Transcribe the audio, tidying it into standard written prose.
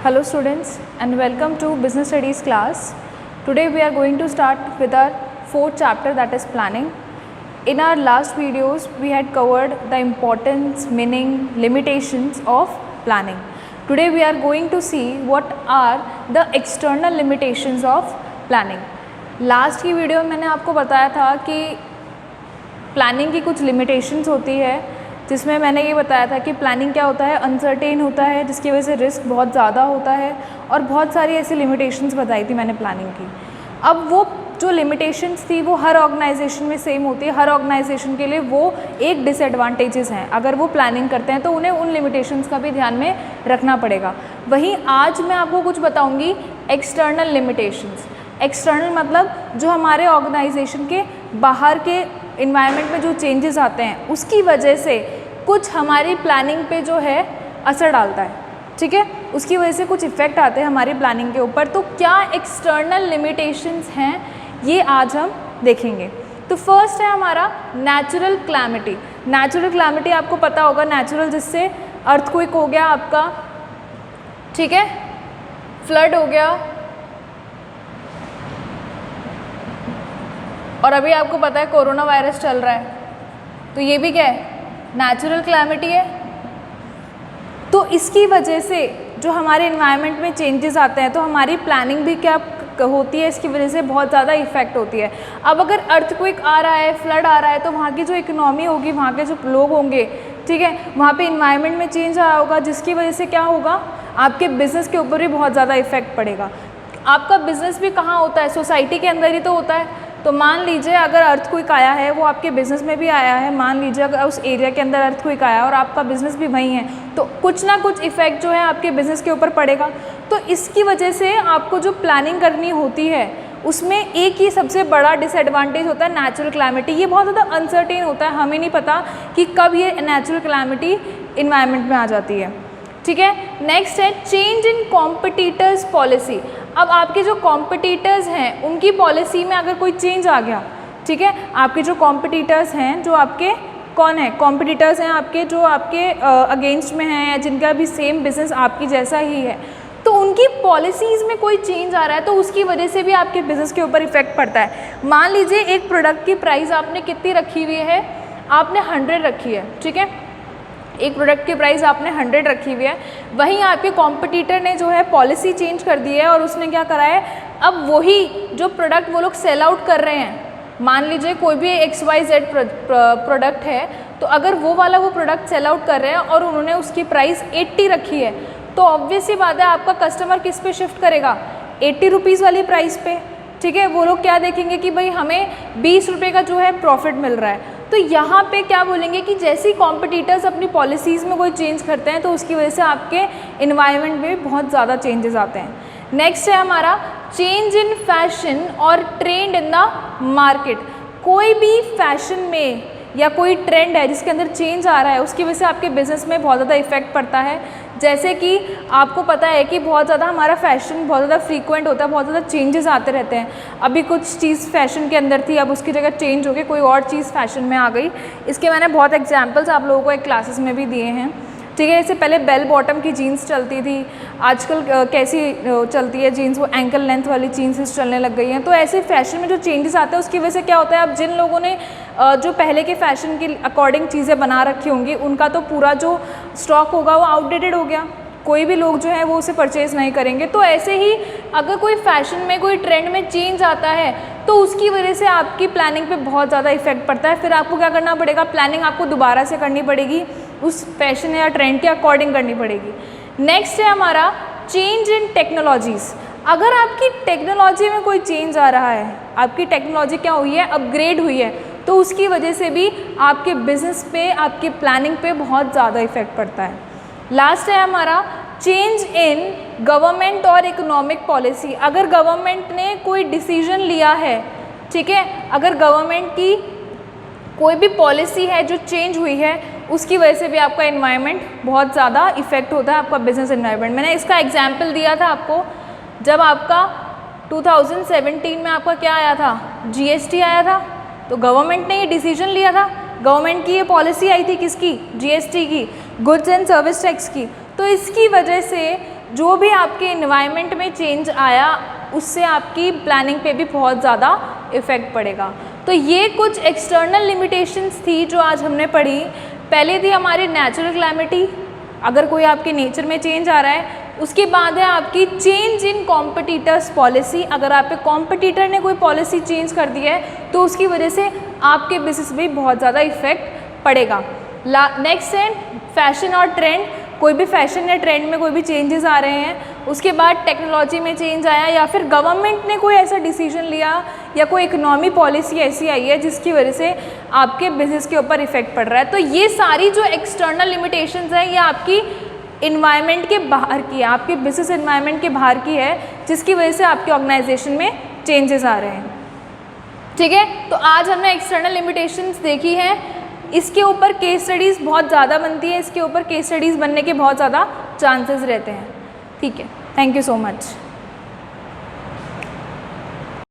Hello students and welcome to Business Studies class. Today we are going to start with our fourth chapter, that is planning. In our last videos we had covered the importance, meaning, limitations of planning. Today we are going to see what are the external limitations of planning. Last की video में मैंने आपको बताया था कि planning की कुछ limitations होती है, जिसमें मैंने ये बताया था कि प्लानिंग क्या होता है, अनसर्टेन होता है, जिसकी वजह से रिस्क बहुत ज़्यादा होता है और बहुत सारी ऐसी लिमिटेशंस बताई थी मैंने प्लानिंग की। अब वो जो लिमिटेशंस थी वो हर ऑर्गेनाइजेशन में सेम होती है, हर ऑर्गेनाइजेशन के लिए वो एक डिसएडवांटेजेस हैं। अगर वो प्लानिंग करते हैं तो उन्हें उन लिमिटेशंस का भी ध्यान में रखना पड़ेगा। वहीं आज मैं आपको कुछ बताऊँगी एक्सटर्नल लिमिटेशंस। एक्सटर्नल मतलब जो हमारे ऑर्गेनाइजेशन के बाहर के इन्वायरमेंट में जो चेंजेस आते हैं उसकी वजह से कुछ हमारी प्लानिंग पे जो है असर डालता है, ठीक है, उसकी वजह से कुछ इफ़ेक्ट आते हैं हमारी प्लानिंग के ऊपर। तो क्या एक्सटर्नल लिमिटेशंस हैं ये आज हम देखेंगे। तो फर्स्ट है हमारा नेचुरल क्लैमिटी। नेचुरल क्लैमिटी आपको पता होगा, नेचुरल जिससे अर्थक्वेक हो गया आपका, ठीक है, फ्लड हो गया, और अभी आपको पता है कोरोना वायरस चल रहा है, तो ये भी क्या है, नेचुरल क्लैमिटी है। तो इसकी वजह से जो हमारे इन्वायरमेंट में चेंजेस आते हैं तो हमारी प्लानिंग भी क्या होती है, इसकी वजह से बहुत ज़्यादा इफ़ेक्ट होती है। अब अगर अर्थक्वेक आ रहा है, फ्लड आ रहा है, तो वहाँ की जो इकोनॉमी होगी, वहाँ के जो लोग होंगे, ठीक है, वहाँ पे इन्वायरमेंट में चेंज आया होगा, जिसकी वजह से क्या होगा, आपके बिज़नेस के ऊपर भी बहुत ज़्यादा इफ़ेक्ट पड़ेगा। आपका बिज़नेस भी कहाँ होता है, सोसाइटी के अंदर ही तो होता है। तो मान लीजिए अगर अर्थक्वेक आया है, वो आपके बिज़नेस में भी आया है, मान लीजिए अगर उस एरिया के अंदर अर्थक्वेक आया और आपका बिज़नेस भी वहीं है, तो कुछ ना कुछ इफ़ेक्ट जो है आपके बिज़नेस के ऊपर पड़ेगा। तो इसकी वजह से आपको जो प्लानिंग करनी होती है उसमें एक ही सबसे बड़ा डिसएडवांटेज होता है नेचुरल क्लैमिटी। ये बहुत ज़्यादा अनसर्टेन होता है, हमें नहीं पता कि कब ये नेचुरल क्लैमिटी इन्वायरमेंट में आ जाती है, ठीक है। नेक्स्ट है चेंज इन कॉम्पिटिटर्स पॉलिसी। अब आपके जो कॉम्पिटिटर्स हैं उनकी पॉलिसी में अगर कोई चेंज आ गया, ठीक है, आपके जो कॉम्पिटिटर्स हैं, जो आपके कौन है, कॉम्पिटिटर्स हैं आपके जो आपके अगेंस्ट में हैं या जिनका भी सेम बिजनेस आपकी जैसा ही है, तो उनकी पॉलिसीज़ में कोई चेंज आ रहा है तो उसकी वजह से भी आपके बिज़नेस के ऊपर इफेक्ट पड़ता है। मान लीजिए एक प्रोडक्ट की प्राइस आपने कितनी रखी हुई है, आपने 100 रखी है, ठीक है, एक प्रोडक्ट की प्राइस आपने 100 रखी हुई है, वहीं आपके कॉम्पिटिटर ने जो है पॉलिसी चेंज कर दी है और उसने क्या करा है, अब वही जो प्रोडक्ट वो लोग सेल आउट कर रहे हैं, मान लीजिए कोई भी XYZ प्रोडक्ट है, तो अगर वो वाला वो प्रोडक्ट सेल आउट कर रहे हैं और उन्होंने उसकी प्राइस 80 रखी है, तो ऑब्वियस सी बात है आपका कस्टमर किस पे शिफ्ट करेगा, 80 रुपीज़ वाली प्राइस पे, ठीक है। वो लोग क्या देखेंगे कि भाई हमें 20 रुपये का जो है प्रॉफिट मिल रहा है। तो यहाँ पे क्या बोलेंगे कि जैसे ही कॉम्पिटिटर्स अपनी पॉलिसीज़ में कोई चेंज करते हैं तो उसकी वजह से आपके इन्वायरमेंट में बहुत ज़्यादा चेंजेस आते हैं। नेक्स्ट है हमारा चेंज इन फैशन और ट्रेंड इन द मार्केट। कोई भी फैशन में या कोई ट्रेंड है जिसके अंदर चेंज आ रहा है, उसकी वजह से आपके बिज़नेस में बहुत ज़्यादा इफेक्ट पड़ता है। जैसे कि आपको पता है कि बहुत ज़्यादा हमारा फैशन बहुत ज़्यादा फ्रीक्वेंट होता है, बहुत ज़्यादा चेंजेस आते रहते हैं। अभी कुछ चीज़ फैशन के अंदर थी, अब उसकी जगह चेंज हो गई, कोई और चीज़ फैशन में आ गई। इसके मैंने बहुत एग्जाम्पल्स आप लोगों को एक क्लासेस में भी दिए हैं, ठीक है। इससे पहले बेल बॉटम की जीन्स चलती थी, आजकल कैसी चलती है जीन्स, वो एंकल लेंथ वाली जीन्स चलने लग गई हैं। तो ऐसे फैशन में जो चेंजेस आते हैं उसकी वजह से क्या होता है, अब जिन लोगों ने जो पहले के फैशन के अकॉर्डिंग चीज़ें बना रखी होंगी उनका तो पूरा जो स्टॉक होगा वो आउटडेटेड हो गया, कोई भी लोग जो है वो उसे परचेज़ नहीं करेंगे। तो ऐसे ही अगर कोई फैशन में कोई ट्रेंड में चेंज आता है तो उसकी वजह से आपकी प्लानिंग पे बहुत ज़्यादा इफेक्ट पड़ता है। फिर आपको क्या करना पड़ेगा, प्लानिंग आपको दोबारा से करनी पड़ेगी, उस फैशन या ट्रेंड के अकॉर्डिंग करनी पड़ेगी। नेक्स्ट है हमारा चेंज इन टेक्नोलॉजीज़। अगर आपकी टेक्नोलॉजी में कोई चेंज आ रहा है, आपकी टेक्नोलॉजी क्या हुई है, अपग्रेड हुई है, तो उसकी वजह से भी आपके बिजनेस पे, आपकी प्लानिंग पे बहुत ज़्यादा इफेक्ट पड़ता है। लास्ट है हमारा चेंज इन गवर्नमेंट और इकोनॉमिक पॉलिसी। अगर गवर्नमेंट ने कोई डिसीजन लिया है, ठीक है, अगर गवर्नमेंट की कोई भी पॉलिसी है जो चेंज हुई है, उसकी वजह से भी आपका इन्वायरमेंट बहुत ज़्यादा इफेक्ट होता है, आपका बिजनेस इन्वायरमेंट। मैंने इसका एग्जाम्पल दिया था आपको, जब आपका 2017 में आपका क्या आया था, GST आया था, तो गवर्नमेंट ने ये डिसीजन लिया था, गवर्नमेंट की ये पॉलिसी आई थी किसकी, GST की, गुड्स एंड सर्विस टैक्स की। तो इसकी वजह से जो भी आपके इन्वायरमेंट में चेंज आया उससे आपकी प्लानिंग पे भी बहुत ज़्यादा इफ़ेक्ट पड़ेगा। तो ये कुछ एक्सटर्नल लिमिटेशंस थी जो आज हमने पढ़ी। पहले थी हमारी नेचुरल क्लैमिटी, अगर कोई आपके नेचर में चेंज आ रहा है। उसके बाद है आपकी चेंज इन कॉम्पिटिटर्स पॉलिसी, अगर आपके कॉम्पिटिटर ने कोई पॉलिसी चेंज कर दी है तो उसकी वजह से आपके बिजनेस में बहुत ज़्यादा इफेक्ट पड़ेगा। नेक्स्ट है फैशन और ट्रेंड, कोई भी फैशन या ट्रेंड में कोई भी चेंजेस आ रहे हैं। उसके बाद टेक्नोलॉजी में चेंज आया या फिर गवर्नमेंट ने कोई ऐसा डिसीजन लिया या कोई इकोनॉमी पॉलिसी ऐसी आई है जिसकी वजह से आपके बिजनेस के ऊपर इफेक्ट पड़ रहा है। तो ये सारी जो एक्सटर्नल लिमिटेशंस हैं ये आपकी इन्वायरमेंट के बाहर की है, आपके बिजनेस इन्वायरमेंट के बाहर की है, जिसकी वजह से आपके ऑर्गेनाइजेशन में चेंजेस आ रहे हैं। ठीक है, तो आज हमने एक्सटर्नल लिमिटेशंस देखी हैं। इसके ऊपर केस स्टडीज़ बहुत ज़्यादा बनती है, इसके ऊपर केस स्टडीज़ बनने के बहुत ज़्यादा चांसेस रहते हैं। ठीक है, थैंक यू सो मच।